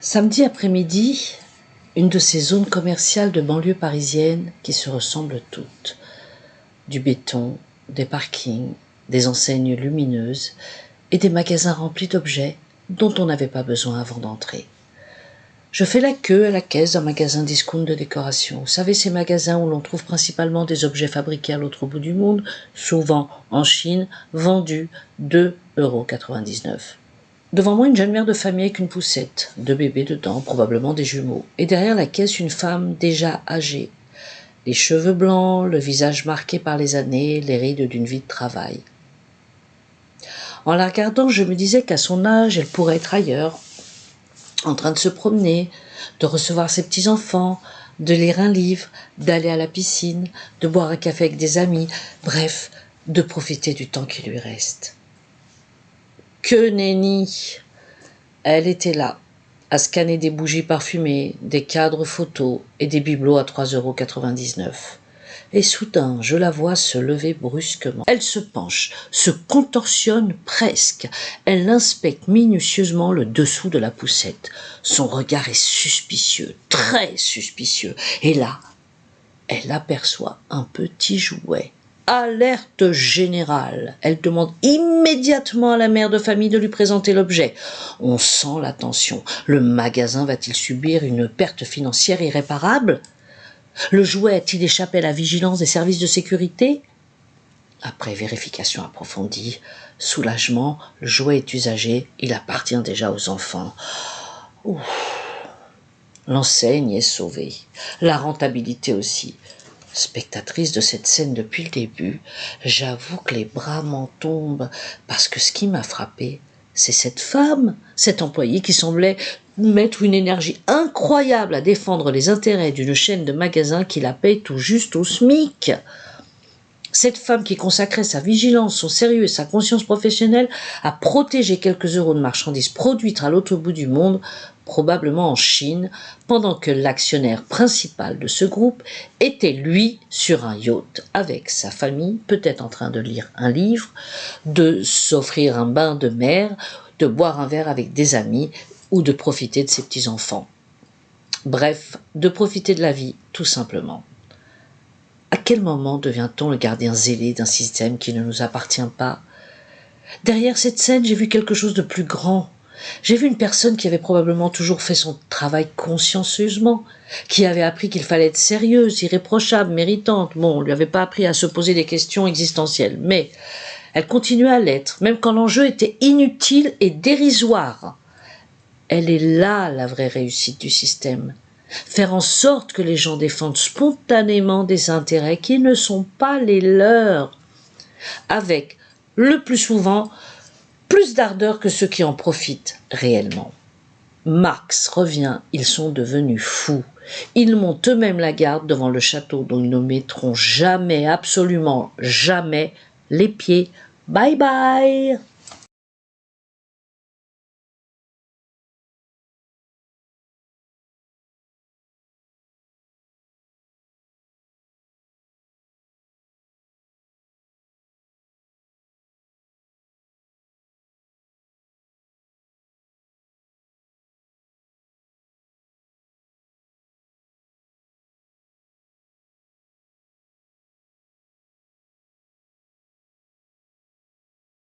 Samedi après-midi, une de ces zones commerciales de banlieue parisienne qui se ressemblent toutes. Du béton, des parkings, des enseignes lumineuses et des magasins remplis d'objets dont on n'avait pas besoin avant d'entrer. Je fais la queue à la caisse d'un magasin discount de décoration. Vous savez, ces magasins où l'on trouve principalement des objets fabriqués à l'autre bout du monde, souvent en Chine, vendus 2,99 €. Devant moi, une jeune mère de famille avec une poussette, 2 bébés dedans, probablement des jumeaux. Et derrière la caisse, une femme déjà âgée. Les cheveux blancs, le visage marqué par les années, les rides d'une vie de travail. En la regardant, je me disais qu'à son âge, elle pourrait être ailleurs, en train de se promener, de recevoir ses petits-enfants, de lire un livre, d'aller à la piscine, de boire un café avec des amis, bref, de profiter du temps qui lui reste. Que nenni! Elle était là, à scanner des bougies parfumées, des cadres photos et des bibelots à 3,99 €. Et soudain, je la vois se lever brusquement. Elle se penche, se contorsionne presque. Elle inspecte minutieusement le dessous de la poussette. Son regard est suspicieux, très suspicieux. Et là, elle aperçoit un petit jouet. Alerte générale. Elle demande immédiatement à la mère de famille de lui présenter l'objet. On sent la tension. Le magasin va-t-il subir une perte financière irréparable? Le jouet a-t-il échappé à la vigilance des services de sécurité? Après vérification approfondie, soulagement, le jouet est usagé, il appartient déjà aux enfants. Ouf. L'enseigne est sauvée, la rentabilité aussi. Spectatrice de cette scène depuis le début, j'avoue que les bras m'en tombent, parce que ce qui m'a frappé, c'est cette femme, cet employé qui semblait mettre une énergie incroyable à défendre les intérêts d'une chaîne de magasins qui la paye tout juste au SMIC. Cette femme qui consacrait sa vigilance, son sérieux et sa conscience professionnelle à protéger quelques euros de marchandises produites à l'autre bout du monde, probablement en Chine, pendant que l'actionnaire principal de ce groupe était, lui, sur un yacht avec sa famille, peut-être en train de lire un livre, de s'offrir un bain de mer, de boire un verre avec des amis ou de profiter de ses petits-enfants. Bref, de profiter de la vie, tout simplement. À quel moment devient-on le gardien zélé d'un système qui ne nous appartient pas? Derrière cette scène, j'ai vu quelque chose de plus grand. J'ai vu une personne qui avait probablement toujours fait son travail consciencieusement, qui avait appris qu'il fallait être sérieuse, irréprochable, méritante. Bon, on lui avait pas appris à se poser des questions existentielles, mais elle continuait à l'être, même quand l'enjeu était inutile et dérisoire. Elle est là la vraie réussite du système. Faire en sorte que les gens défendent spontanément des intérêts qui ne sont pas les leurs, avec, le plus souvent, plus d'ardeur que ceux qui en profitent réellement. Marx revient, ils sont devenus fous. Ils montent eux-mêmes la garde devant le château dont ils ne mettront jamais, absolument jamais, les pieds. Bye bye!